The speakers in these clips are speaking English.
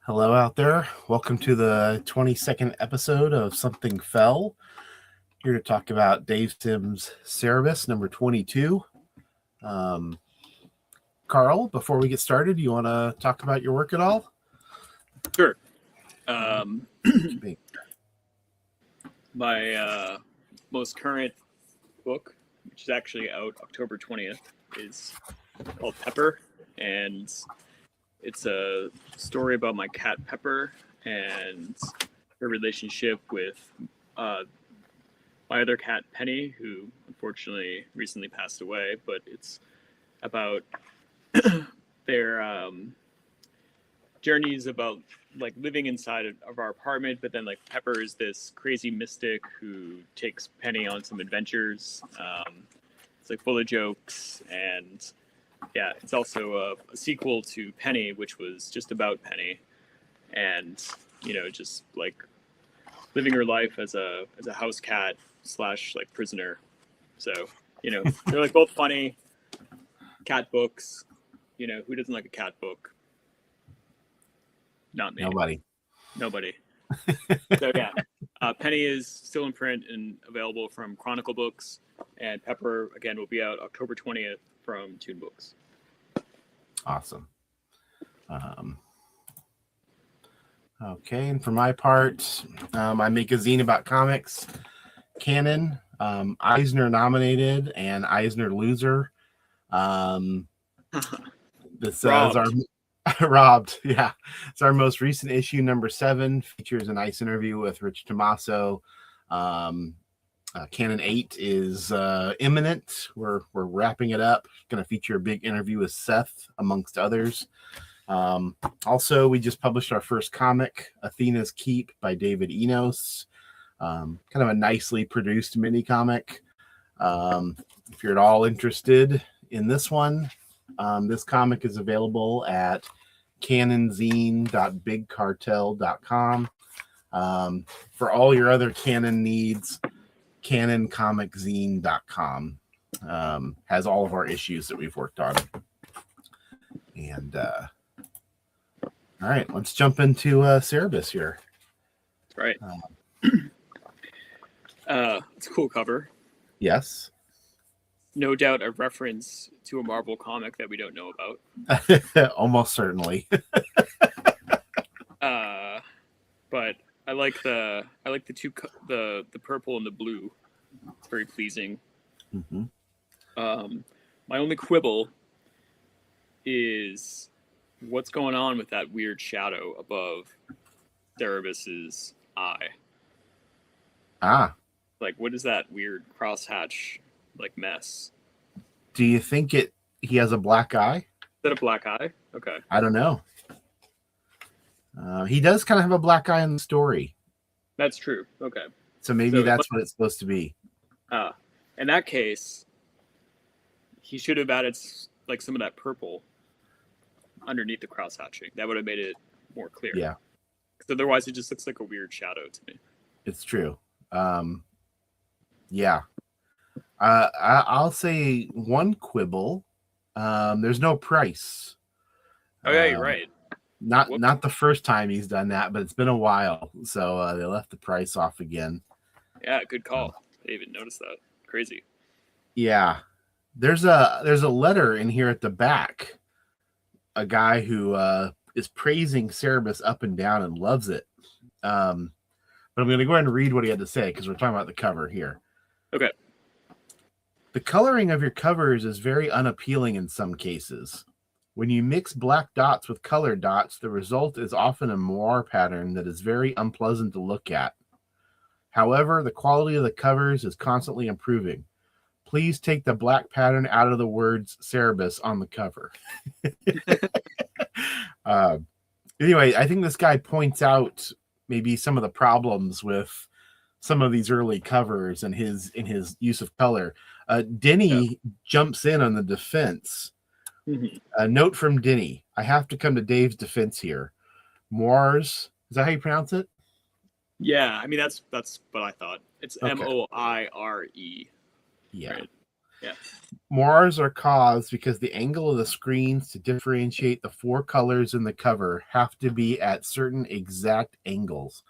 Hello out there. Welcome to the 22nd episode of Something Fell. Here to talk about Dave Sims' Cerebus, number 22. Carl, before we get started, you want to talk about your work at all? Sure. My most current book, which is actually out October 20th, is called Pepper, and it's a story about my cat Pepper and her relationship with my other cat Penny, who unfortunately recently passed away. But it's about their journeys about like living inside of our apartment, but then like Pepper is this crazy mystic who takes Penny on some adventures. It's like full of jokes, and yeah, it's also a sequel to Penny, which was just about Penny, and just like living her life as a house cat / like prisoner. So they're like both funny cat books. Who doesn't like a cat book? Not me. Nobody. So yeah, Penny is still in print and available from Chronicle Books, and Pepper again will be out October 20th from Toon Books. Awesome. Okay, and for my part, I make a zine about comics, canon, Eisner nominated and Eisner loser. This is our robbed. Yeah, it's our most recent issue, number 7. Features a nice interview with Rich Tommaso. Canon 8 is imminent. We're wrapping it up. Going to feature a big interview with Seth, amongst others. Also, we just published our first comic, Athena's Keep by David Enos. Kind of a nicely produced mini comic. If you're at all interested in this one, this comic is available at canonzine.bigcartel.com. For all your other Canon needs, canoncomiczine.com has all of our issues that we've worked on. And all right, let's jump into Cerebus here. Right. It's a cool cover. Yes. No doubt a reference to a Marvel comic that we don't know about. Almost certainly. But I like the the purple and the blue. It's very pleasing. Mm-hmm. My only quibble is what's going on with that weird shadow above Cerebus's eye. Like, what is that weird crosshatch like mess? Do you think he has a black eye? Is that a black eye? Okay. I don't know. He does kind of have a black eye in the story. That's true. Okay. So maybe that's what it's supposed to be. In that case, he should have added like some of that purple underneath the crosshatching. That would have made it more clear. Yeah. Because otherwise, it just looks like a weird shadow to me. It's true. Yeah. I'll say one quibble. There's no price. Oh yeah, you're right. Not the first time he's done that, but it's been a while, so they left the price off again. Yeah, good call. I didn't even notice that. Crazy. Yeah, there's a letter in here at the back. A guy who is praising Cerebus up and down and loves it. But I'm going to go ahead and read what he had to say because we're talking about the cover here. Okay. The coloring of your covers is very unappealing in some cases. When you mix black dots with colored dots, the result is often a moire pattern that is very unpleasant to look at. However, the quality of the covers is constantly improving. Please take the black pattern out of the words Cerebus on the cover. Anyway, I think this guy points out maybe some of the problems with some of these early covers and his use of color. Denny jumps in on the defense. Mm-hmm. A note from Denny. I have to come to Dave's defense here. Moires, is that how you pronounce it? Yeah, I mean that's what I thought. It's okay. Moire. Yeah. Right? Yeah. Moires are caused because the angle of the screens to differentiate the 4 colors in the cover have to be at certain exact angles.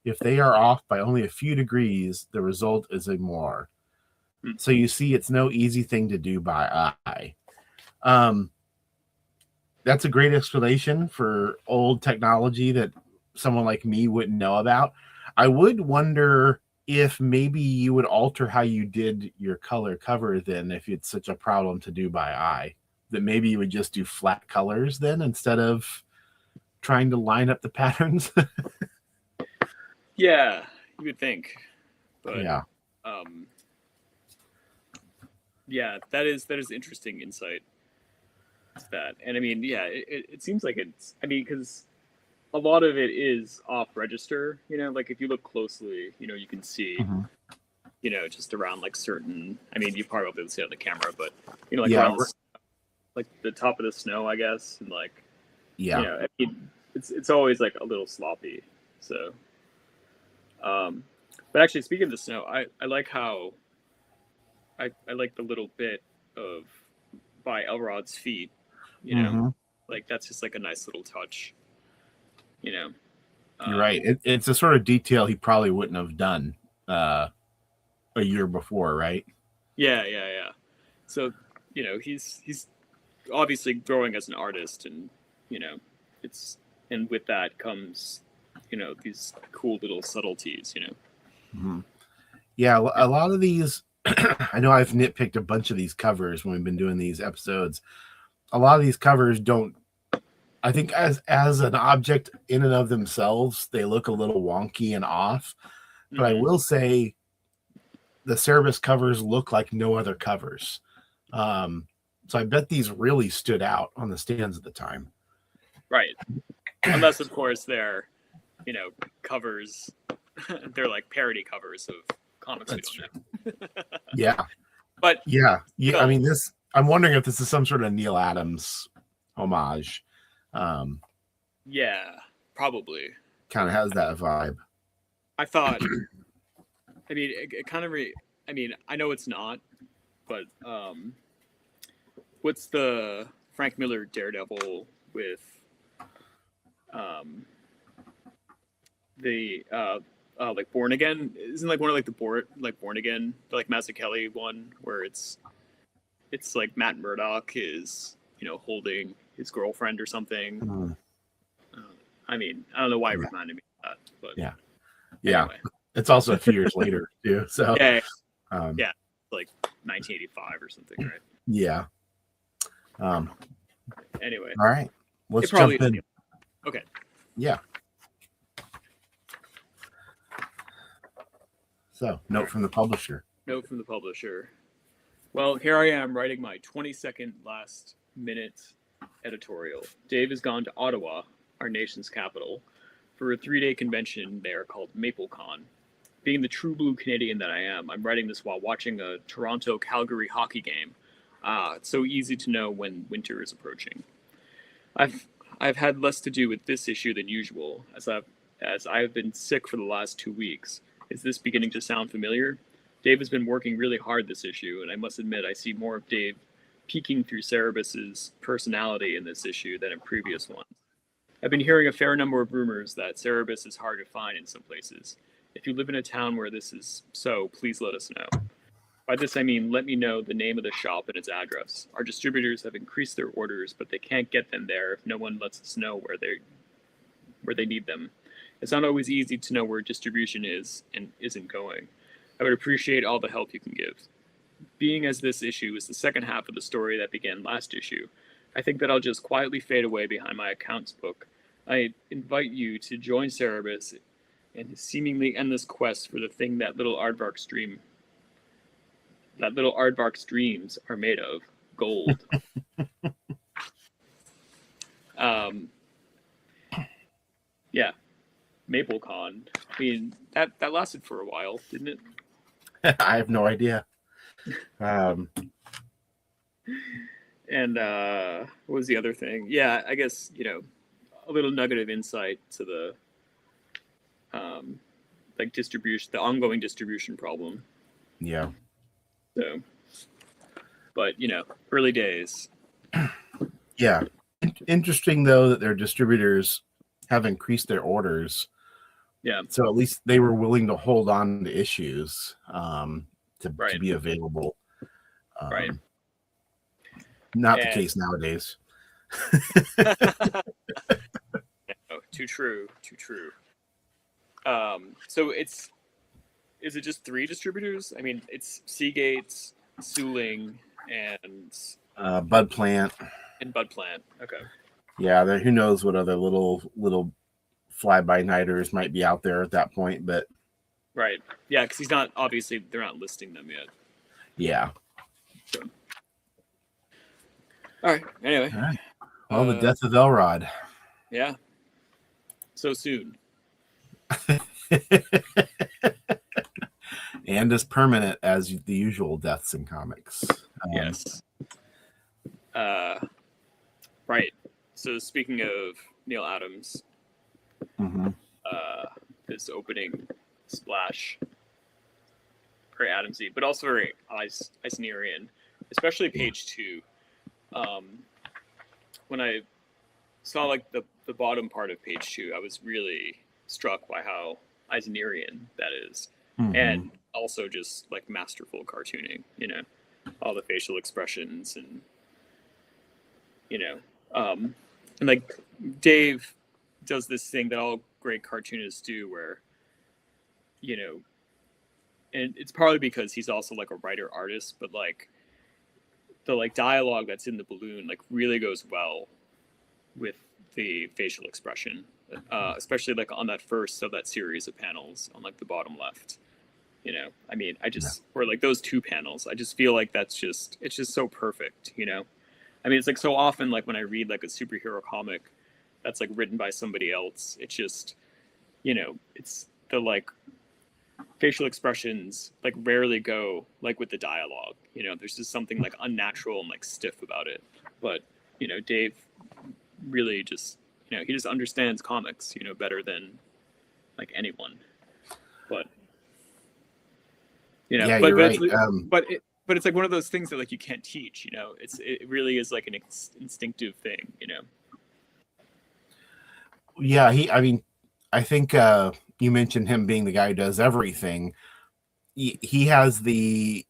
If they are off by only a few degrees, the result is a moire. So you see, it's no easy thing to do by eye. That's a great explanation for old technology that someone like me wouldn't know about. I would wonder if maybe you would alter how you did your color cover then, if it's such a problem to do by eye, that maybe you would just do flat colors then instead of trying to line up the patterns. Yeah, you would think, but Yeah. Yeah, that is interesting insight to that. And I mean, yeah, it seems like it's. I mean, because a lot of it is off register. You know, like if you look closely, you know, you can see. Mhm. You know, just around like certain. I mean, you probably won't be able to see it on the camera, but you know, like Yeah, around like the top of the snow, I guess, and like yeah. you know, I mean, it's always like a little sloppy. So, but actually, speaking of the snow, I like how I like the little bit of by Elrod's feet, you know, Mhm. like that's just like a nice little touch, you know. You're right. It's a sort of detail he probably wouldn't have done a year before, right? Yeah, yeah, yeah. So, you know, he's obviously growing as an artist, and you know, it's and with that comes, you know, these cool little subtleties, you know. Mm-hmm. Yeah, a lot of these. I know I've nitpicked a bunch of these covers when we've been doing these episodes. A lot of these covers don't. I think as an object in and of themselves, they look a little wonky and off. But I will say, the Cerebus covers look like no other covers. So I bet these really stood out on the stands at the time. Right. Unless, of course, they're, you know, covers. They're like parody covers of comics That's we don't true. know. Yeah. But yeah. no. I mean, this. I'm wondering if this is some sort of Neil Adams homage. Yeah, probably. Kind of has that vibe. I thought. I mean, it kind of. I mean, I know it's not, but what's the Frank Miller Daredevil with the like Born Again? Isn't like one of like the Born Again, the like Mazzucchelli one where it's like Matt Murdock is, you know, holding his girlfriend or something. Mm. I mean, I don't know why it reminded me of that, but yeah. Anyway. It's also a few years later too. So yeah, um, yeah, like 1985 or something, right? Yeah. Anyway, All right, let's it probably jump in. Okay. Yeah. So, note from the publisher. Note from the publisher. Well, here I am writing my 22nd last minute editorial. Dave has gone to Ottawa, our nation's capital, for a 3-day convention there called MapleCon. Being the true blue Canadian that I am, I'm writing this while watching a Toronto-Calgary hockey game. It's so easy to know when winter is approaching. I've had less to do with this issue than usual, as I have been sick for the last 2 weeks. Is this beginning to sound familiar? Dave has been working really hard this issue, and I must admit I see more of Dave peeking through Cerebus's personality in this issue than in previous ones. I've been hearing a fair number of rumors that Cerebus is hard to find in some places. If you live in a town where this is so, please let us know. By this I mean, let me know the name of the shop and its address. Our distributors have increased their orders, but they can't get them there if no one lets us know where they need them. It's not always easy to know where distribution is and isn't going. I would appreciate all the help you can give. Being as this issue is the second half of the story that began last issue, I think that I'll just quietly fade away behind my accounts book. I invite you to join Cerebus in his seemingly endless quest for the thing that little aardvark's dreams are made of, gold. Yeah, MapleCon. I mean, that lasted for a while, didn't it? I have no idea. And what was the other thing? Yeah, I guess, you know, a little nugget of insight to the like distribution, the ongoing distribution problem. Yeah. So, but early days. Yeah. Interesting though that their distributors have increased their orders. Yeah. So at least they were willing to hold on to issues to be available. Right. Not the case nowadays. No, too true. So is it just 3 distributors? I mean, it's Seagate, Suling, and Bud Plant. And Bud Plant. Okay. Yeah, who knows what other little fly-by-nighters might be out there at that point, but right. Yeah, because they're not listing them yet. Yeah. So. All right. Anyway. All right. Well, the death of Elrod. Yeah. So soon. And as permanent as the usual deaths in comics. Yes. Right. So speaking of Neil Adams, his opening splash, very Adamsy, but also very Eisnerian, especially page 2. When I saw like the bottom part of page 2, I was really struck by how Eisnerian that is, and also just like masterful cartooning. All the facial expressions and and like Dave does this thing that all great cartoonists do, where and it's probably because he's also like a writer artist, but like the like dialogue that's in the balloon like really goes well with the facial expression, especially like on that first of that series of panels on like the bottom left. I mean, or like those 2 panels, I just feel like it's just so perfect. I mean, it's like so often like when I read like a superhero comic that's like written by somebody else, it's just it's the like facial expressions like rarely go like with the dialogue. There's just something like unnatural and like stiff about it. But Dave really just he just understands comics better than like anyone. But yeah, but, you're but right. But it's like one of those things that like you can't teach. It really is like an instinctive thing. Yeah, I think you mentioned him being the guy who does everything. He has the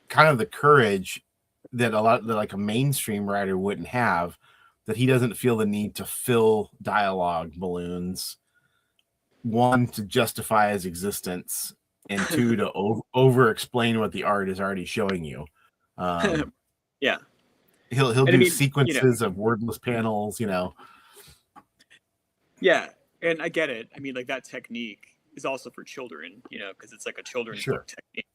kind of the courage that like a mainstream writer wouldn't have, that he doesn't feel the need to fill dialogue balloons, 1, to justify his existence, and 2, to over explain what the art is already showing you. Yeah, he'll do sequences of wordless panels. Yeah, and I get it. I mean, like that technique is also for children, because it's like a children's book technique,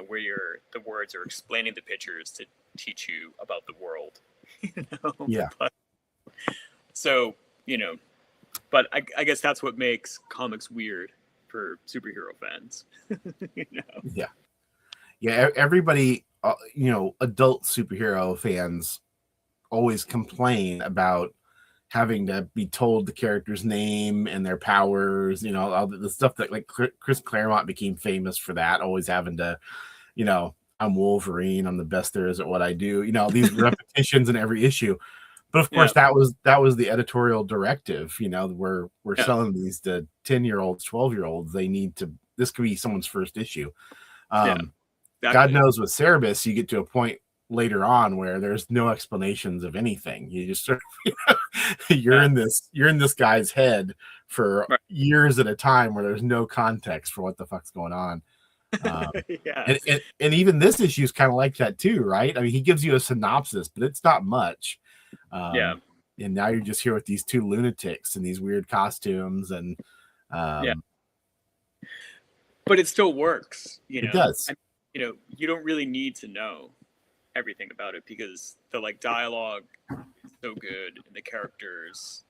where the words are explaining the pictures to teach you about the world. Yeah. So but I guess that's what makes comics weird for superhero fans. Yeah. Everybody, adult superhero fans always complain about having to be told the character's name and their powers, all the stuff that like Chris Claremont became famous for, that always having to, I'm Wolverine, I'm the best there is at what I do, these repetitions in every issue. But of course, that was the editorial directive. We're selling these to 10-year-olds, 12-year-olds. They need to. This could be someone's first issue. Exactly. God knows with Cerebus, you get to a point later on where there's no explanations of anything. You just sort of, you're in this guy's head for years at a time, where there's no context for what the fuck's going on. And even this issue is kind of like that too, right? I mean, he gives you a synopsis, but it's not much. And now you're just here with these 2 lunatics in these weird costumes, and but it still works. It does. You don't really need to know everything about it, because the like dialogue is so good and the characters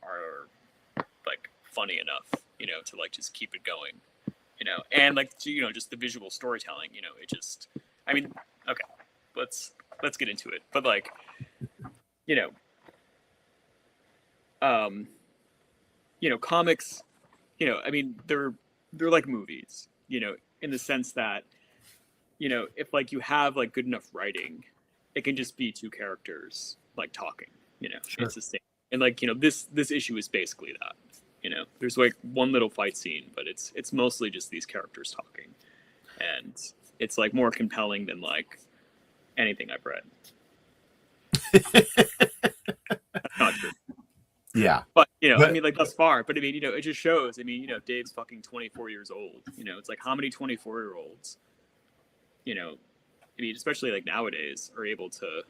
are like funny enough to like just keep it going, and like just the visual storytelling, it just, I mean, okay, let's get into it. But like comics, I mean, they're like movies, in the sense that if like you have like good enough writing, it can just be two characters like talking. Sure. It's the same. And like this issue is basically that. There's like one little fight scene, but it's mostly just these characters talking, and it's like more compelling than like anything I've read. That's not true. Yeah. But I mean, like thus far. But I mean, it just shows. I mean, Dave's fucking 24 years old. It's like how many 24-year-olds, I mean, especially like nowadays, are able to,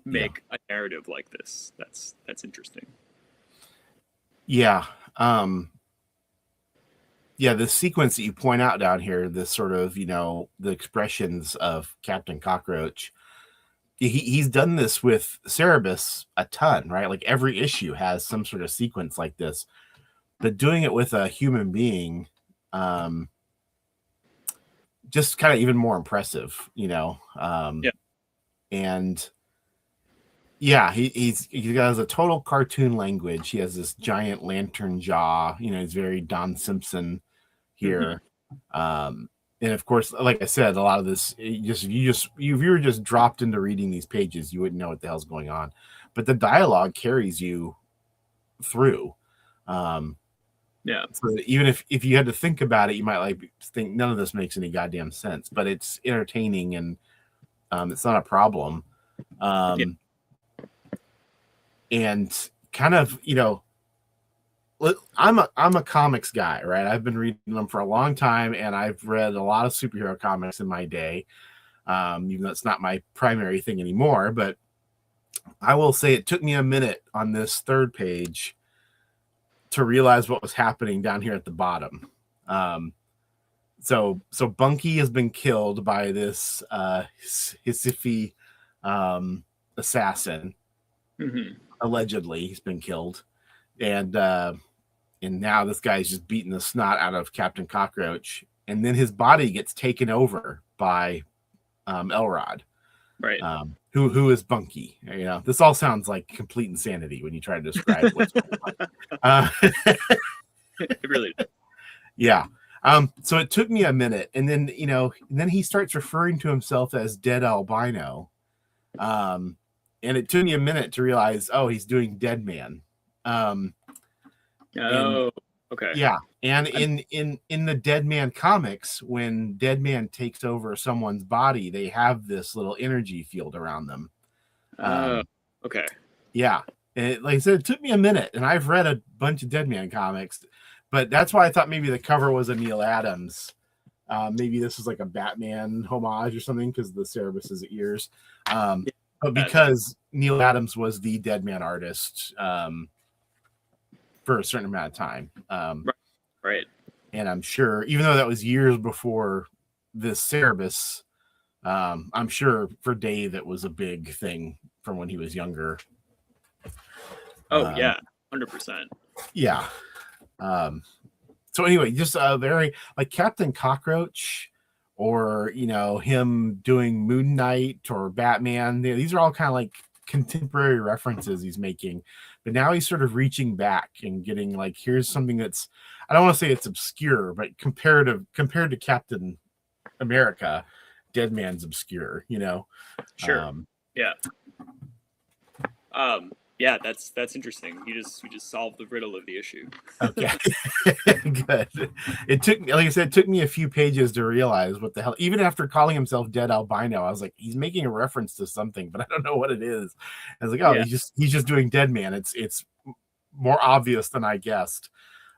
make a narrative like this. That's interesting. Yeah. Yeah, the sequence that you point out down here, this sort of, the expressions of Captain Cockroach, he's done this with Cerebus a ton, right? Like every issue has some sort of sequence like this, but doing it with a human being, just kind of even more impressive, and yeah, he has a total cartoon language. He has this giant lantern jaw, he's very Don Simpson here. And of course, like I said, a lot of this, if you were just dropped into reading these pages, you wouldn't know what the hell's going on. But the dialogue carries you through. So even if you had to think about it, you might like think none of this makes any goddamn sense, but it's entertaining and it's not a problem. And kind of, I'm a comics guy, right? I've been reading them for a long time, and I've read a lot of superhero comics in my day. Even though it's not my primary thing anymore, but I will say it took me a minute on this third page to realize what was happening down here at the bottom. So Bunky has been killed by this Hisifi assassin. Allegedly, he's been killed, and now this guy's just beating the snot out of Captain Cockroach, and then his body gets taken over by Elrod, right? Who is Bunky? This all sounds like complete insanity when you try to describe what's going on. It really does. Yeah. So it took me a minute, and then then he starts referring to himself as Dead Albino. And it took me a minute to realize, he's doing Dead Man. Okay. Yeah, and in the Dead Man comics, when Dead Man takes over someone's body, they have this little energy field around them. Okay. Yeah, and like I said, it took me a minute, and I've read a bunch of Dead Man comics, but that's why I thought maybe the cover was a Neil Adams. Maybe this was like a Batman homage or something because the Cerebus' ears. But because Neil Adams was the Dead Man artist for a certain amount of time. Right. And I'm sure, even though that was years before this Cerebus, I'm sure for Dave it was a big thing from when he was younger. Yeah, 100%. Yeah. So anyway, just a very like Captain Cockroach, or him doing Moon Knight or Batman. These are all kind of like contemporary references he's making, but now he's sort of reaching back and getting like, here's something that's, I don't want to say it's obscure, but compared to Captain America, Dead Man's obscure. Sure. Yeah, that's interesting. You just solved the riddle of the issue. Okay. Good. It took me, like I said, it took me a few pages to realize what the hell, even after calling himself Dead Albino, I was like, he's making a reference to something, but I don't know what it is. I was like, he's just doing Dead Man. It's more obvious than I guessed.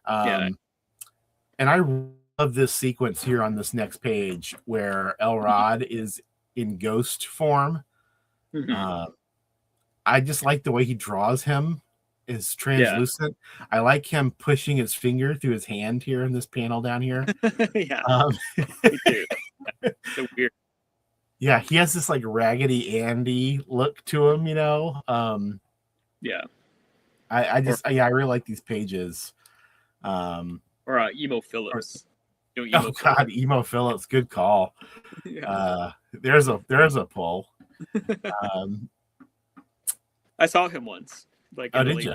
And I love this sequence here on this next page where Elrod is in ghost form. I just like the way he draws him. Is translucent. I like him pushing his finger through his hand here in this panel down here. Me too. So weird. Yeah, he has this like Raggedy Andy look to him, I really like these pages. Or Emo Phillips. God, Emo Phillips, good call. There's a pull. I saw him once. Like, did you?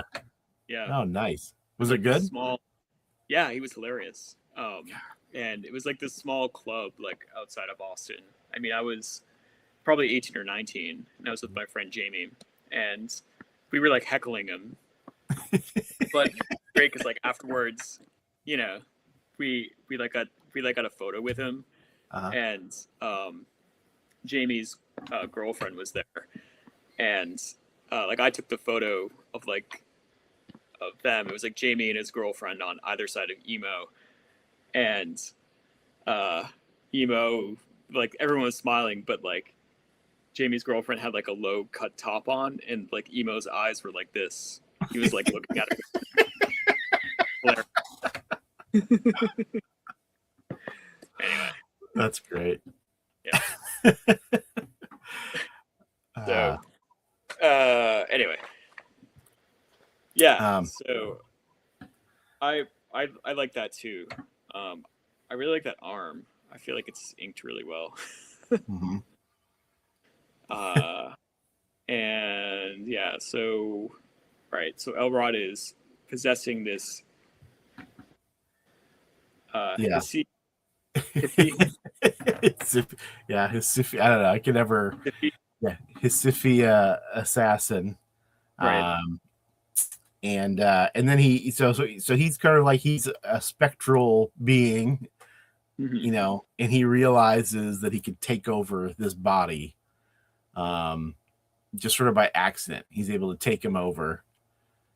Yeah. Oh, nice. Was it good? Small. Yeah, he was hilarious. and it was like this small club like outside of Boston. I mean, I was probably 18 or 19, and I was with my friend Jamie, and we were like heckling him. But great because like afterwards, you know, we got a photo with him, and Jamie's girlfriend was there, and like I took the photo of them. It was like Jamie and his girlfriend on either side of Emo, and Emo, like everyone was smiling, but like Jamie's girlfriend had like a low cut top on, and like Emo's eyes were like this. He was like looking at her. Anyway, that's great. Yeah. So, anyway, yeah. So, I like that too. I really like that arm. I feel like it's inked really well. Mm-hmm. And yeah, so right, so Elrod is possessing this hippie. Yeah, Hisifi, I don't know. I can never. Yeah, Hisifi assassin. Right. And then so he's kind of like he's a spectral being, you know, and he realizes that he could take over this body, just sort of by accident. He's able to take him over.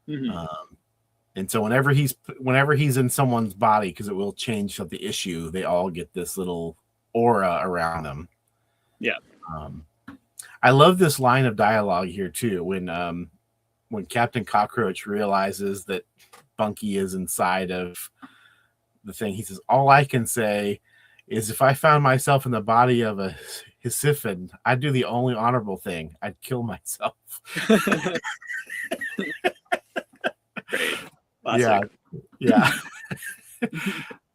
And so whenever he's in someone's body, because it will change the issue, they all get this little aura around them. Yeah. I love this line of dialogue here too, when Captain Cockroach realizes that Bunky is inside of the thing. He says, "All I can say is if I found myself in the body of a Hisiphid, I'd do the only honorable thing. I'd kill myself." Great. Classic.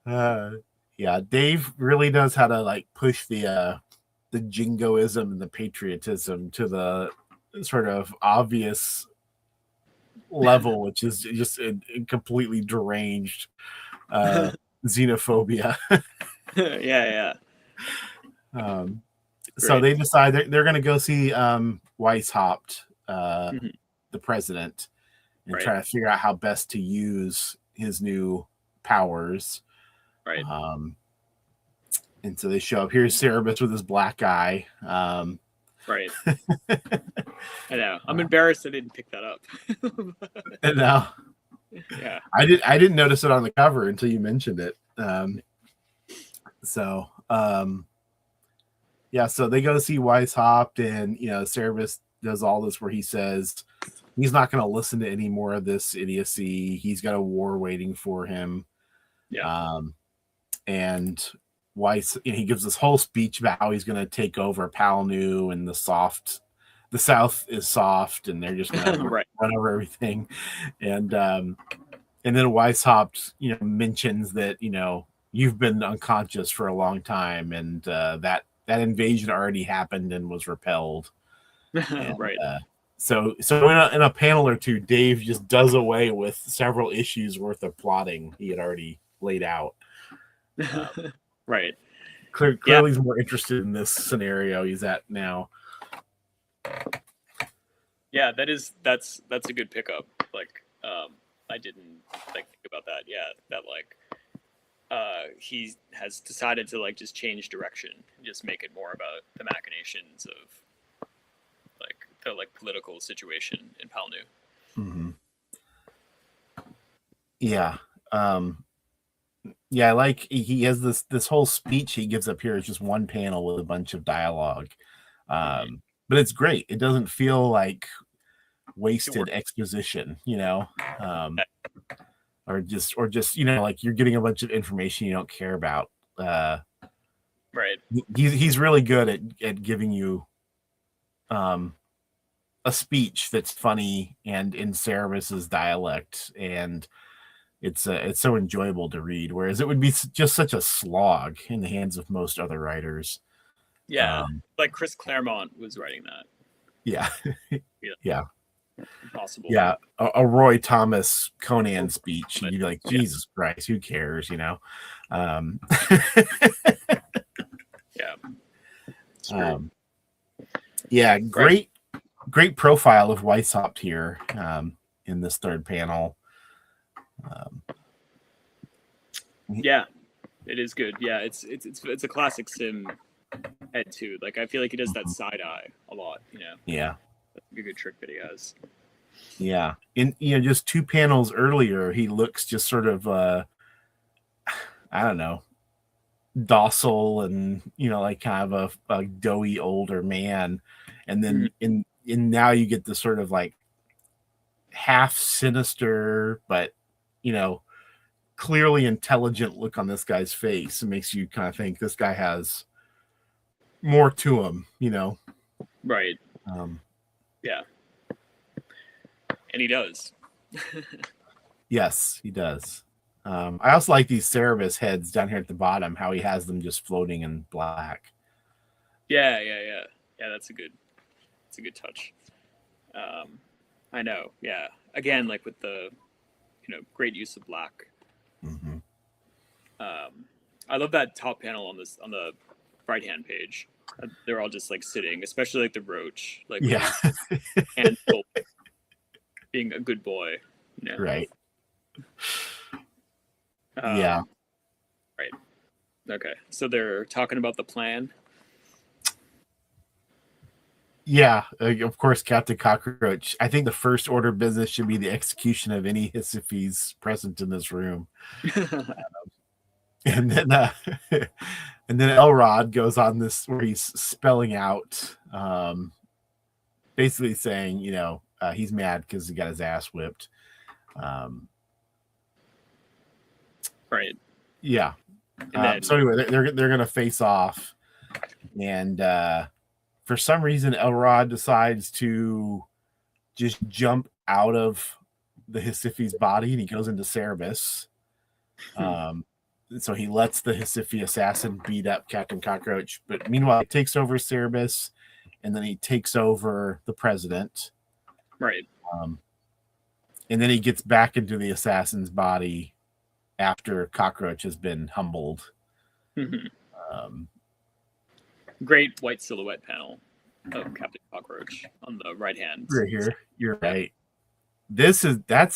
Yeah. Dave really knows how to like push the jingoism and the patriotism to the sort of obvious level, which is just a completely deranged xenophobia. Yeah. So they decide they're going to go see Weisshaupt, the president, and try to figure out how best to use his new powers. Right. And so they show up. Here's Cerebus with his black eye. Right. I know. I'm embarrassed I didn't pick that up. No. Yeah. I didn't notice it on the cover until you mentioned it. So they go see Weisshaupt, and you know, Cerebus does all this where he says he's not going to listen to any more of this idiocy. He's got a war waiting for him. Yeah. And he gives this whole speech about how he's going to take over Palnu, and the South is soft, and they're just going to run over everything. And then Weisshaupt, you know, mentions that, you know, you've been unconscious for a long time, and that invasion already happened and was repelled. And, right. So in a panel or two, Dave just does away with several issues worth of plotting he had already laid out. Right. Clearly he's more interested in this scenario he's at now. Yeah, that's a good pickup. Like, I didn't think about that. Yeah, that like he has decided to like just change direction, and just make it more about the machinations of like the like political situation in Palnu. Mm-hmm. Yeah. Yeah, like he has this whole speech he gives up here is just one panel with a bunch of dialogue. But it's great. It doesn't feel like wasted exposition, you know, or just you know, like you're getting a bunch of information you don't care about. Right. He's really good at giving you a speech that's funny and in Cerebus's dialect, and it's so enjoyable to read. Whereas it would be just such a slog in the hands of most other writers. Yeah, like Chris Claremont was writing that. Yeah. Yeah. Impossible. Yeah, a Roy Thomas Conan speech. You'd be like, Jesus Christ, who cares? You know. Yeah. Yeah, great profile of Weisshaupt here in this third panel. Yeah, it is good. Yeah, it's a classic Sim head too. Like I feel like he does that side eye a lot. You know. Yeah, that's a good trick that he has. Yeah, in just 2 panels earlier, he looks just sort of I don't know, docile and like kind of a doughy older man, and then in now you get this sort of like half sinister but clearly intelligent look on this guy's face. It makes you kind of think this guy has more to him, Right. Yeah. And he does. Yes, he does. I also like these Cerebus heads down here at the bottom, how he has them just floating in black. Yeah. That's a good touch. I know. Yeah. Again, like with the, great use of black. Mm-hmm. I love that top panel on the right hand page. They're all just like sitting, especially like the roach, like and being a good boy. Right. Right. Okay. So they're talking about the plan. Yeah, of course, Captain Cockroach. I think the first order of business should be the execution of any Hissifis present in this room. And then Elrod goes on this where he's spelling out, basically saying, he's mad because he got his ass whipped. Right. Yeah. So anyway, they're gonna face off, and for some reason, Elrod decides to just jump out of the Hissifi's body, and he goes into Cerebus. So he lets the Hissifi assassin beat up Captain Cockroach, but meanwhile, he takes over Cerebus, and then he takes over the president. Right. And then he gets back into the assassin's body after Cockroach has been humbled. Great white silhouette panel of Captain Cockroach on the right hand. Right here. You're right. That's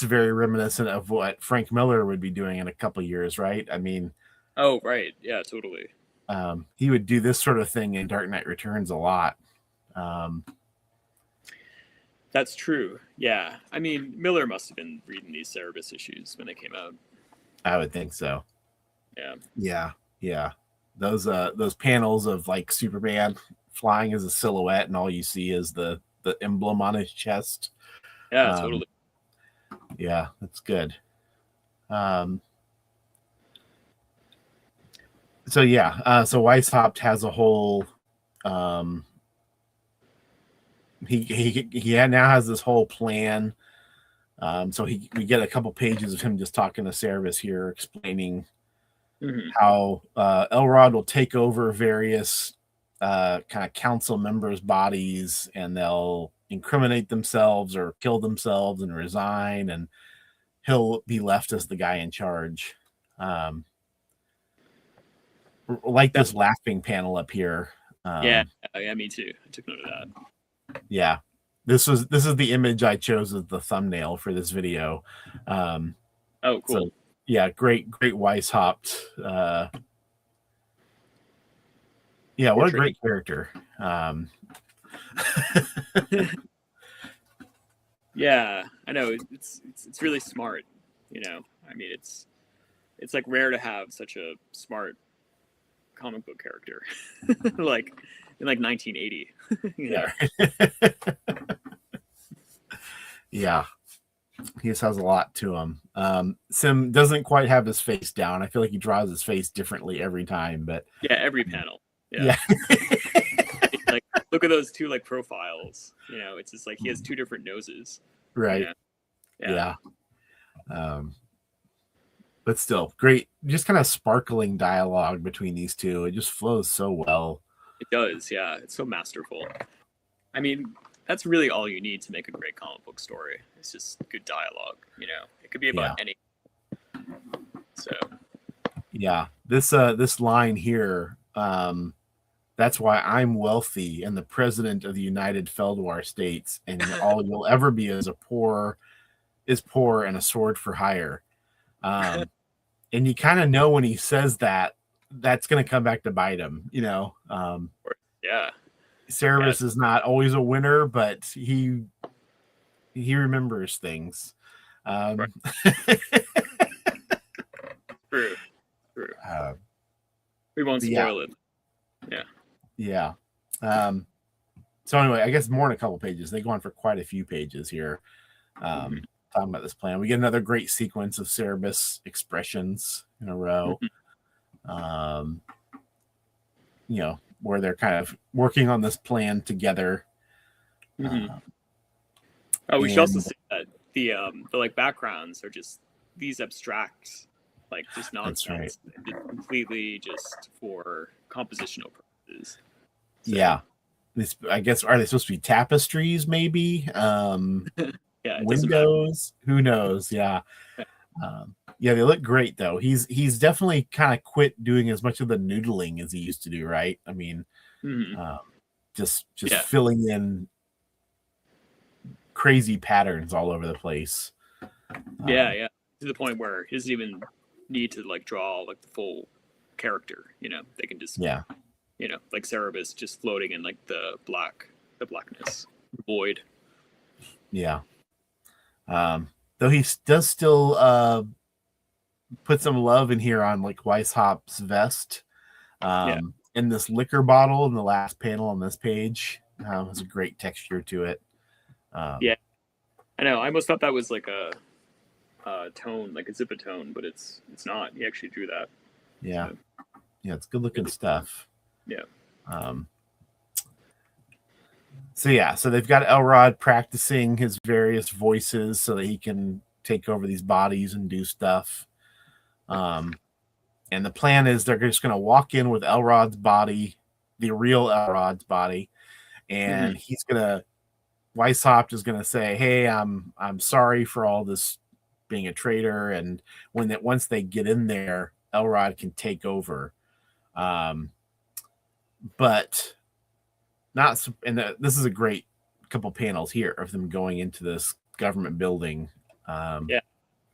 very reminiscent of what Frank Miller would be doing in a couple of years, right? I mean, oh, right. Yeah, totally. He would do this sort of thing in Dark Knight Returns a lot. That's true. Yeah. I mean, Miller must have been reading these Cerebus issues when they came out. I would think so. Yeah. Those panels of like Superman flying as a silhouette, and all you see is the emblem on his chest. Yeah, totally. Yeah, that's good. So Weisshaupt has a whole he now has this whole plan. So we get a couple pages of him just talking to Cerebus here, explaining how Elrod will take over various kind of council members' bodies, and they'll incriminate themselves or kill themselves and resign, and he'll be left as the guy in charge. Like this laughing panel up here. Yeah, me too. I took note of that. Yeah, this is the image I chose as the thumbnail for this video. Oh, cool. So, yeah, great Weisshaupt. Yeah, what a great character. Yeah, I know. It's really smart. I mean, it's like rare to have such a smart comic book character, like in like 1980. Yeah. Yeah. He just has a lot to him. Sim doesn't quite have his face down. I feel like he draws his face differently every time, but yeah, every panel. Yeah. Like, look at those two like profiles. It's just like he has two different noses. Right. Yeah. But still, great. Just kind of sparkling dialogue between these two. It just flows so well. It does. Yeah, it's so masterful. I mean, that's really all you need to make a great comic book story. It's just good dialogue. It could be about any. So yeah, this line here, that's why I'm wealthy and the president of the United Feldwar states, and all you'll ever be is poor and a sword for hire. And you kind of know when he says that, that's going to come back to bite him, yeah. Cerebus is not always a winner, but he remembers things. Right. True. We won't spoil it. Yeah. So anyway, I guess more than a couple pages. They go on for quite a few pages here. Talking about this plan. We get another great sequence of Cerebus expressions in a row. Where they're kind of working on this plan together. We should also say that the like backgrounds are just these abstract, like just nonsense. Right. Completely just for compositional purposes. So. Yeah. I guess, are they supposed to be tapestries maybe? Windows? Who knows? Yeah. They look great though. He's definitely kind of quit doing as much of the noodling as he used to do, right? I mean, just filling in crazy patterns all over the place. To the point where he doesn't even need to like draw like the full character. They can just like Cerebus just floating in like the blackness void. Yeah. Though he does still put some love in here on like Weishaupt's vest. And this liquor bottle in the last panel on this page has a great texture to it. I know. I almost thought that was like a tone, like a zipatone, but it's not. He actually drew that. Yeah. It's good looking stuff. Yeah. So they've got Elrod practicing his various voices so that he can take over these bodies and do stuff. And the plan is they're just going to walk in with Elrod's body, the real Elrod's body, and Weisshaupt is going to say, "Hey, I'm sorry for all this being a traitor," and once they get in there, Elrod can take over. But not, and this is a great couple panels here of them going into this government building.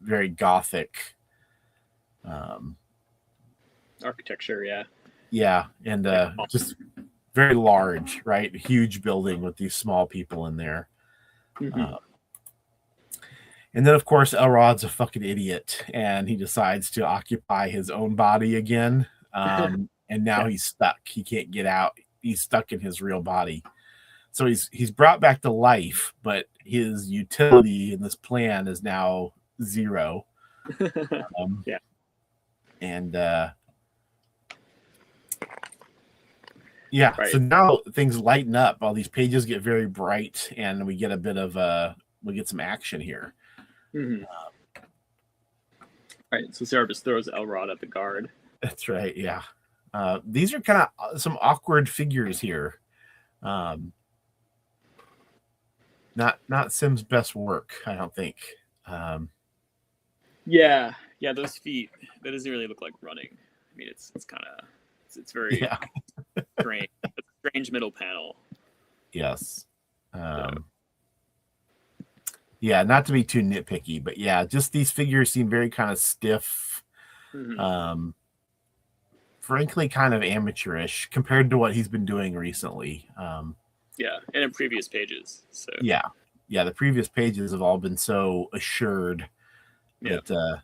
Very gothic architecture. And just very large, right? A huge building with these small people in there. And then, of course, Elrod's a fucking idiot, and he decides to occupy his own body again. And now he's stuck. He can't get out. He's stuck in his real body. So he's brought back to life, but his utility in this plan is now 0. So now things lighten up. All these pages get very bright, and we get a bit of we get some action here. Right, so Cerebus throws Elrod at the guard. That's right. Yeah, these are kind of some awkward figures here. Not Sim's best work, I don't think. Those feet. That doesn't really look like running. I mean, it's kind of it's very strange. It's a strange middle panel. Yes. Not to be too nitpicky, but just these figures seem very kind of stiff. Frankly, kind of amateurish compared to what he's been doing recently. And in previous pages. So the previous pages have all been so assured that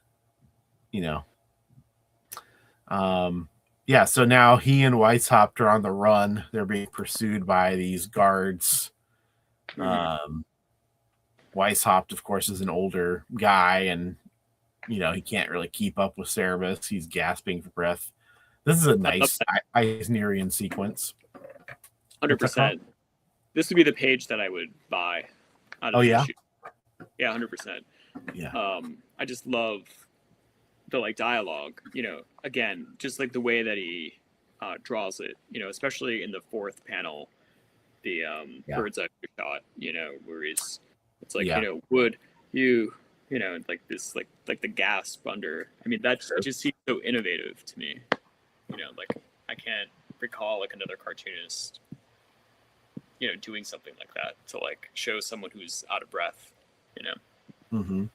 so now he and Weisshaupt are on the run. They're being pursued by these guards. Weisshaupt, of course, is an older guy, and he can't really keep up with Cerebus. He's gasping for breath. This is a nice Eisnerian sequence. 100%. This would be the page that I would buy. Yeah, 100%. Yeah. I just love the dialogue. Again, just like the way that he draws it. Especially in the 4th panel, the Yeah. bird's eye shot, where it's like, Yeah. would you, like this, like the gasp under. I mean, that just seems so innovative to me. Like I can't recall like another cartoonist, doing something like that to like show someone who's out of breath. Mm-hmm.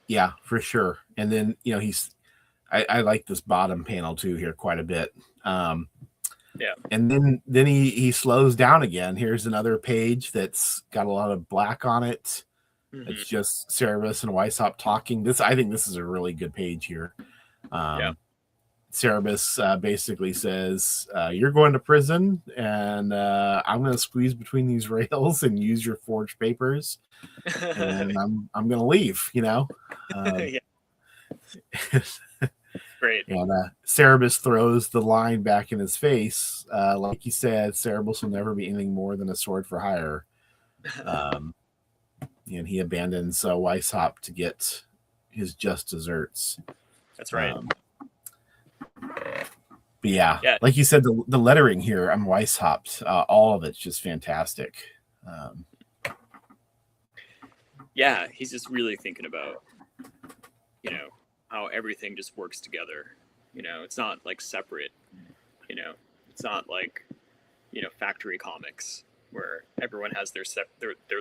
Yeah, for sure. And then I like this bottom panel too here quite a bit. Yeah. And then he slows down again. Here's another page that's got a lot of black on it. Mm-hmm. It's just Cerebus and Weisshaupt talking. I think this is a really good page here. Cerebus basically says, "You're going to prison, and I'm going to squeeze between these rails and use your forged papers, and I'm going to leave." Yeah. Great. And Cerebus throws the line back in his face. Like he said, Cerebus will never be anything more than a sword for hire. And he abandons Weisshaupt to get his just desserts. That's right. But yeah, like you said, the lettering here on Weisshaupt, all of it's just fantastic. Yeah, he's just really thinking about, how everything just works together. It's not like separate. It's not like, factory comics where everyone has their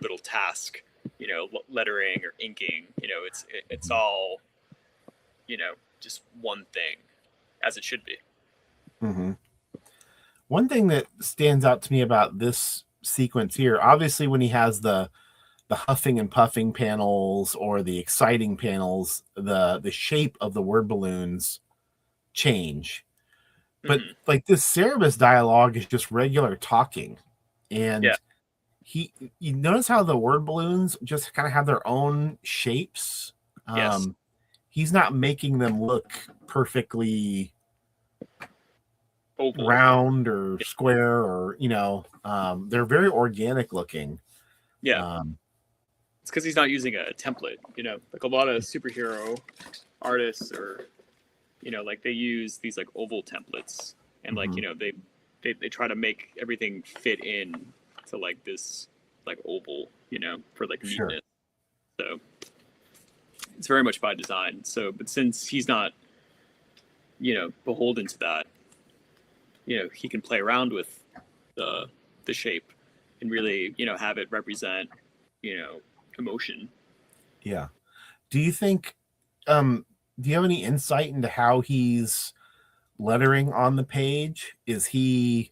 little task, lettering or inking. It's all, just one thing, as it should be. Mm-hmm. One thing that stands out to me about this sequence here, obviously when he has the huffing and puffing panels or the exciting panels, the shape of the word balloons change. But like this Cerebus dialogue is just regular talking. And you notice how the word balloons just kind of have their own shapes. Yes. He's not making them look perfectly oval, round or square, or they're very organic looking. It's because he's not using a template. Like a lot of superhero artists, or like they use these like oval templates, and like they try to make everything fit in to like this like oval, for like neatness. Sure. So it's very much by design. So, but since he's not, beholden to that, he can play around with the shape and really, have it represent, emotion. Yeah. Do you think, do you have any insight into how he's lettering on the page? Do you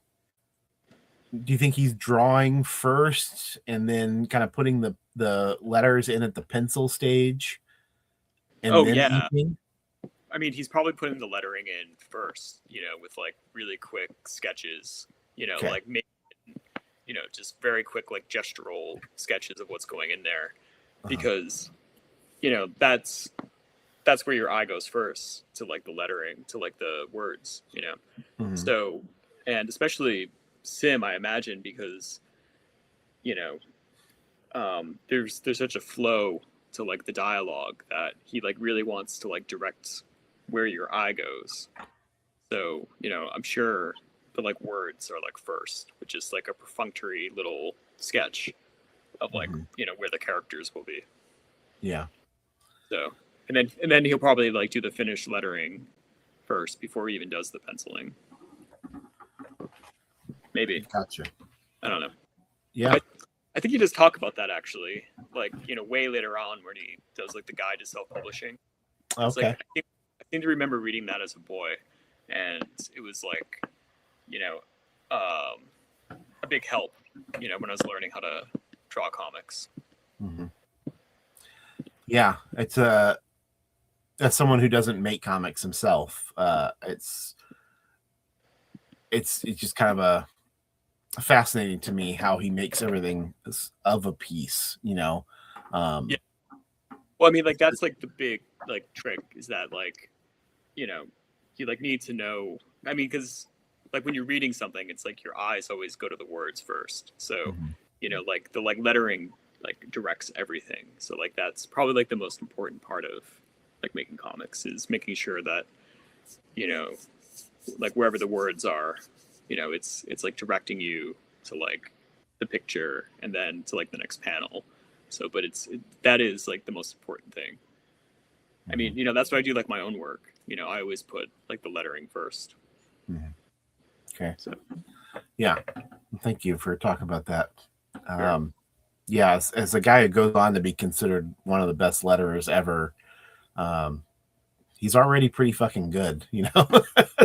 think he's drawing first and then kind of putting the letters in at the pencil stage? And inking? I mean, he's probably putting the lettering in first, with like really quick sketches, like maybe, just very quick, like gestural sketches of what's going in there, because, that's where your eye goes first, to like the lettering, to like the words, So, and especially Sim, I imagine, because, there's such a flow to like the dialogue that he like really wants to like direct where your eye goes. So, I'm sure the like words are like first, which is like a perfunctory little sketch of like, where the characters will be. Yeah. So, and then he'll probably like do the finished lettering first before he even does the penciling. Maybe. Gotcha. I don't know. Yeah. I think he does talk about that actually, like, way later on when he does like the guide to self-publishing. Okay. Like, I seem to remember reading that as a boy, and it was like, a big help, when I was learning how to draw comics. Mm-hmm. Yeah, it's as someone who doesn't make comics himself, it's just kind of fascinating to me how he makes everything of a piece, Well, I mean, like that's like the big like trick is that like, you like need to know. I mean, because like when you're reading something, it's like your eyes always go to the words first. So, like the like lettering like directs everything. So like that's probably like the most important part of like making comics, is making sure that, like wherever the words are, it's like directing you to like the picture and then to like the next panel. So, but that is like the most important thing. I mean, you know, that's why I do like my own work. You know, I always put like the lettering first. Okay. So, yeah. Thank you for talking about that. Yeah, as a guy who goes on to be considered one of the best letterers ever, he's already pretty fucking good, you know.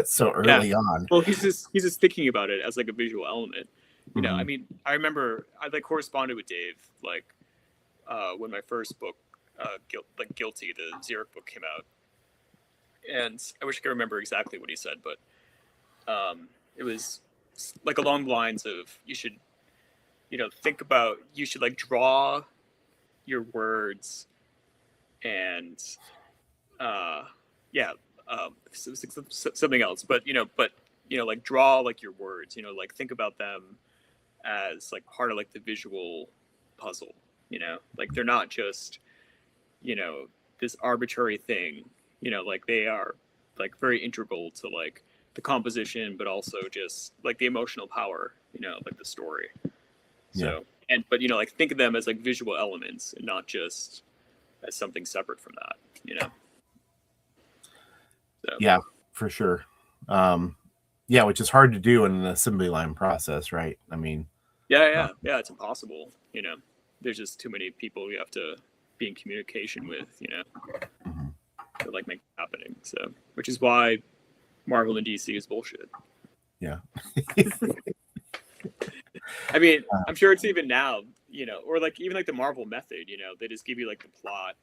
So early on. Well, he's just thinking about it as like a visual element. You know, I mean, I remember I like corresponded with Dave like when my first book, Guilty, the Xeric book came out, and I wish I could remember exactly what he said, but it was like along the lines of you should, you know, you should like draw your words and something else, but like draw like your words, you know, like think about them as like part of like the visual puzzle, you know, like they're not just, you know, this arbitrary thing, you know, like they are like very integral to like the composition, but also just like the emotional power, you know, like the story. So, but you know, like think of them as like visual elements and not just as something separate from that, you know? So. Yeah, for sure. Which is hard to do in an assembly line process, right? I mean, yeah, it's impossible. You know, there's just too many people you have to be in communication with, you know, to like make it happening. So, which is why Marvel and DC is bullshit. Yeah. I mean, I'm sure it's even now, you know, or like even like the Marvel method, you know, they just give you like the plot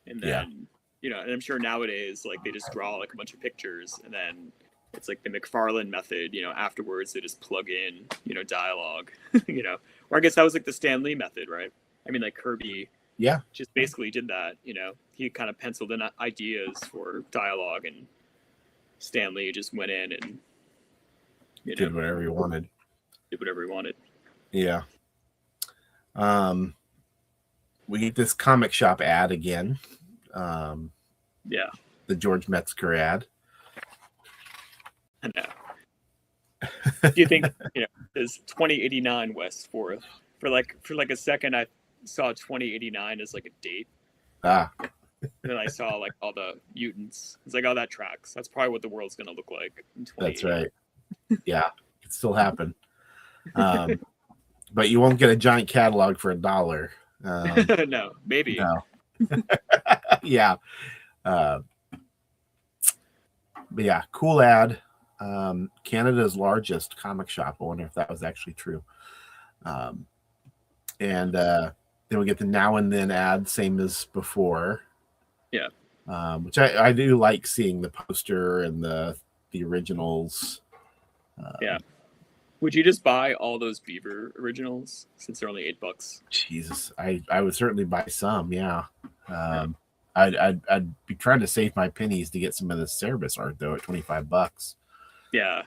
and then, you know, and I'm sure nowadays, like they just draw like a bunch of pictures and then it's like the McFarlane method, you know, afterwards they just plug in, you know, dialogue, you know, or I guess that was like the Stan Lee method, right? I mean, like Kirby just basically did that, you know, he kind of penciled in ideas for dialogue and Stan Lee just went in and, you know, did whatever he wanted. Yeah. We get this comic shop ad again. The George Metzger ad. I know. Do you think, you know, is 2089 West 4th? For like a second I saw 2089 as like a date. And then I saw like all the mutants. It's like, oh, that tracks. That's probably what the world's gonna look like in 2089. That's right. Yeah, it could still happen. But you won't get a giant catalog for $1. No, maybe. No. Yeah. But yeah, cool ad. Canada's largest comic shop. I wonder if that was actually true. And then we get the Now and Then ad, same as before. Yeah. Which I do like seeing the poster and the originals. Yeah. Would you just buy all those Beaver originals since they're only $8? Jesus, I would certainly buy some. Yeah. I'd be trying to save my pennies to get some of the Cerebus art though at $25. Yeah.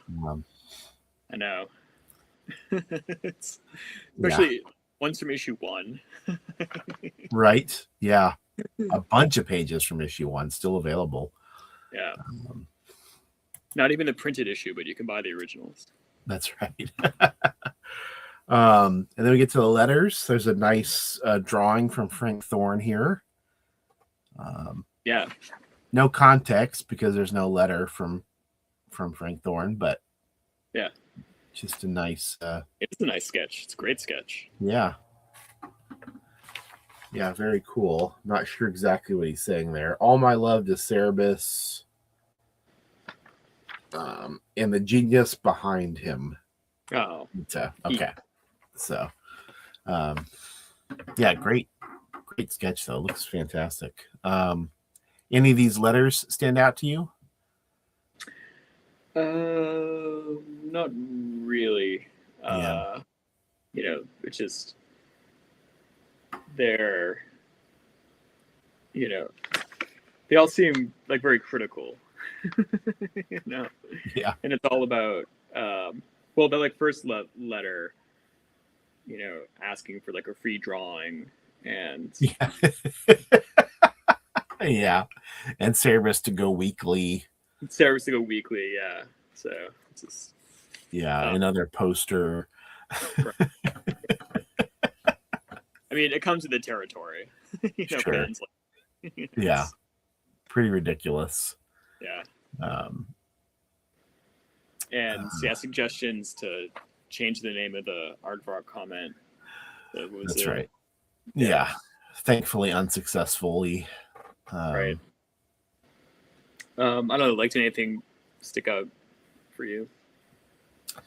I know. Especially ones from issue 1. Right. Yeah. A bunch of pages from issue 1 still available. Yeah. Not even the printed issue, but you can buy the originals. That's right. And then we get to the letters. There's a nice drawing from Frank Thorne here. No context because there's no letter from Frank Thorne, but just a nice. It's a nice sketch. It's a great sketch. Yeah. Yeah, very cool. Not sure exactly what he's saying there. All my love to Cerebus. And the genius behind him. Oh. Okay. So, yeah, great sketch though. Looks fantastic. Any of these letters stand out to you? Not really. You know, it's just they're, you know, they all seem like very critical. You know? Yeah. And it's all about the like first letter, you know, asking for like a free drawing and yeah, and Cerebus to go weekly. Yeah. So it's just another poster. Right. I mean, it comes with the territory. Sure. Fans Yeah. Pretty ridiculous. Yeah. And suggestions to change the name of the Aardvark comment. That's right. Yeah. Thankfully, unsuccessfully. Right. I don't know. Like, did anything stick out for you?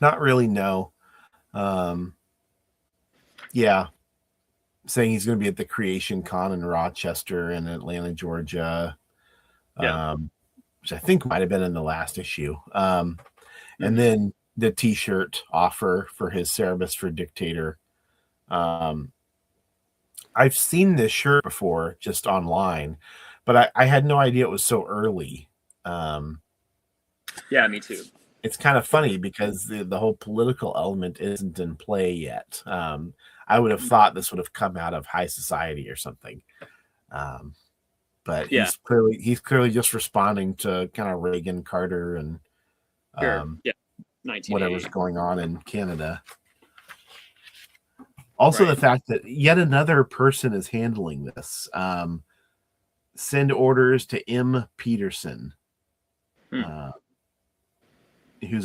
Not really. No. Yeah. Saying he's going to be at the Creation Con in Rochester in Atlanta, Georgia. Which I think might have been in the last issue. And then the T-shirt offer for his Cerebus for Dictator. I've seen this shirt before just online, but I had no idea it was so early. Yeah, me too. It's kind of funny because the whole political element isn't in play yet. I would have thought this would have come out of high society or something. But he's clearly just responding to kind of Reagan, Carter, and whatever's going on in Canada. Also, the fact that yet another person is handling this. Send orders to M. Peterson, who's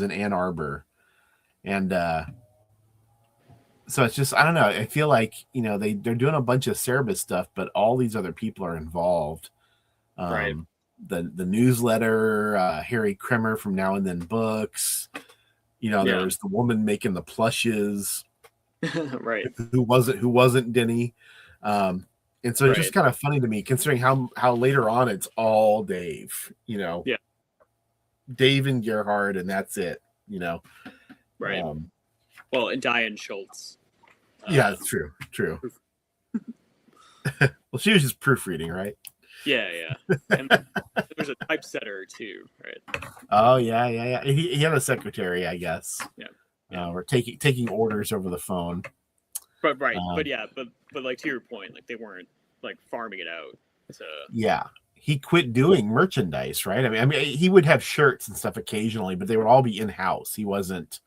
in Ann Arbor. And so it's just, I don't know. I feel like, they're doing a bunch of Cerebus stuff, but all these other people are involved. The newsletter, Harry Kremer from Now and Then Books. There was the woman making the plushes. Right. Who wasn't Denny. And so it's just kind of funny to me, considering how later on it's all Dave, Dave and Gerhard, and that's it, Right. Well, and Diane Schultz. Yeah, it's true. Well, she was just proofreading, right? Yeah. And there's a typesetter too, right? Oh yeah. He had a secretary, I guess. Yeah. We're taking orders over the phone. But but like, to your point, like, they weren't like farming it out. So yeah, he quit doing merchandise, right? I mean, he would have shirts and stuff occasionally, but they would all be in house. He wasn't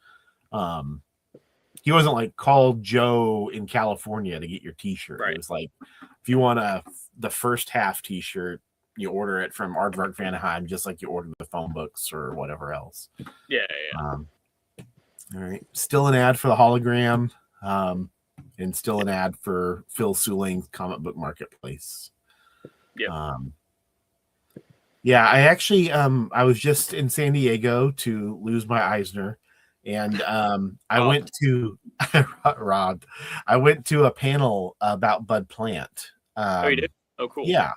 like, call Joe in California to get your T-shirt. Right. It was like, if you want the first half T-shirt, you order it from Aardvark Vanaheim, just like you order the phone books or whatever else. Yeah. All right. Still an ad for the hologram, and still an ad for Phil Souling's Comic Book Marketplace. Yeah. I actually I was just in San Diego to lose my Eisner, and I went to Rob. I went to a panel about Bud Plant. You did? Oh, cool. Yeah.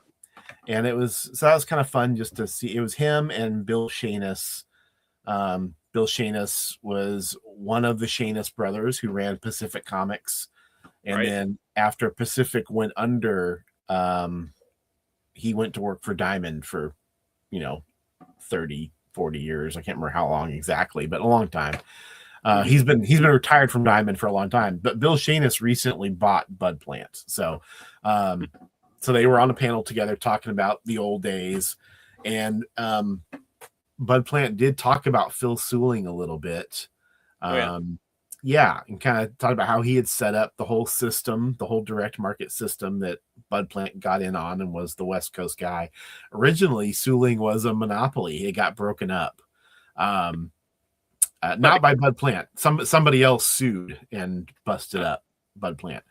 And that was kind of fun just to see. It was him and Bill Shanus. Bill Shanus was one of the Shanus brothers who ran Pacific Comics. And then after Pacific went under, he went to work for Diamond for, 30, 40 years. I can't remember how long exactly, but a long time. He's been retired from Diamond for a long time, but Bill Shanus recently bought Bud Plant. So they were on a panel together talking about the old days, and Bud Plant did talk about Phil Souling a little bit. And kind of talked about how he had set up the whole system, the whole direct market system that Bud Plant got in on and was the West Coast guy. Originally, Souling was a monopoly. It got broken up. Not by Bud Plant. Somebody else sued and busted up Bud Plant.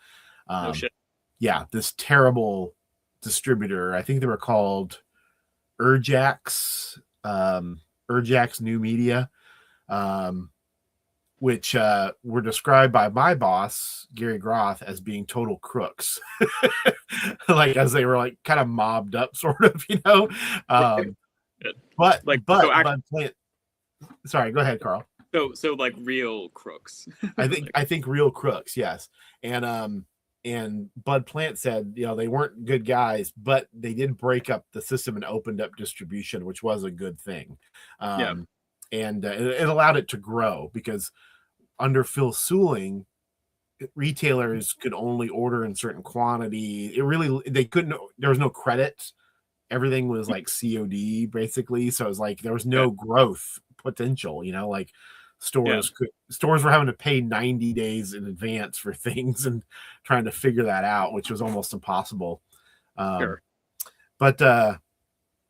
Oh, shit. Yeah, this terrible distributor. I think they were called Urjax New Media, which were described by my boss, Gary Groth, as being total crooks. Like, as they were like kind of mobbed up, sort of, But Bud Plant. Sorry, go ahead, Carl. So like real crooks. I think real crooks, yes. And Bud Plant said, they weren't good guys, but they did break up the system and opened up distribution, which was a good thing. And it allowed it to grow, because under Phil Souling, retailers could only order in certain quantity. There was no credit. Everything was like COD basically. So it was like, there was no growth potential, like stores were having to pay 90 days in advance for things and trying to figure that out, which was almost impossible. Sure. But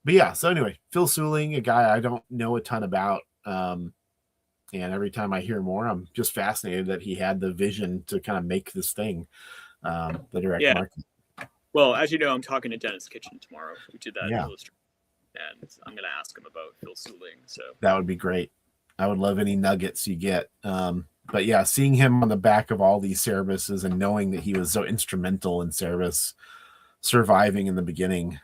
yeah, so anyway, Phil Suling, a guy I don't know a ton about. And every time I hear more, I'm just fascinated that he had the vision to kind of make this thing, the direct market. Well, as you know, I'm talking to Dennis Kitchen tomorrow, who did that illustration, and I'm going to ask him about Phil Suling. So that would be great. I would love any nuggets you get. But yeah, seeing him on the back of all these Cerebuses and knowing that he was so instrumental in Cerebus surviving in the beginning.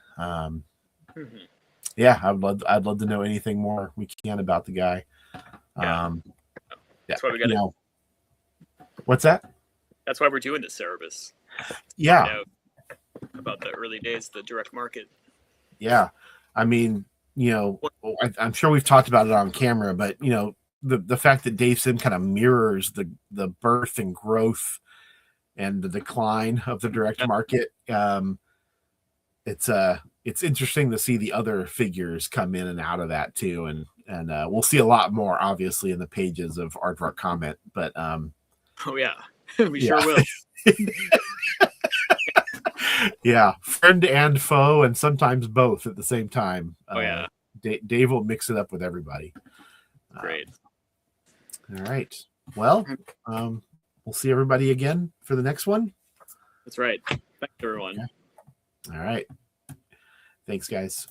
Yeah, I'd love to know anything more we can about the guy. That's why we got to. What's that? That's why we're doing this Cerebus. Yeah. About the early days of the direct market. Yeah. I mean, I'm sure we've talked about it on camera, but the fact that Dave Sim kind of mirrors the birth and growth and the decline of the direct market. It's interesting to see the other figures come in and out of that too. And we'll see a lot more obviously in the pages of Aardvark Comment, but we sure will. Yeah, friend and foe, and sometimes both at the same time. Dave will mix it up with everybody. Great. All right. Well, we'll see everybody again for the next one. That's right. Thanks, everyone. Okay. All right. Thanks, guys.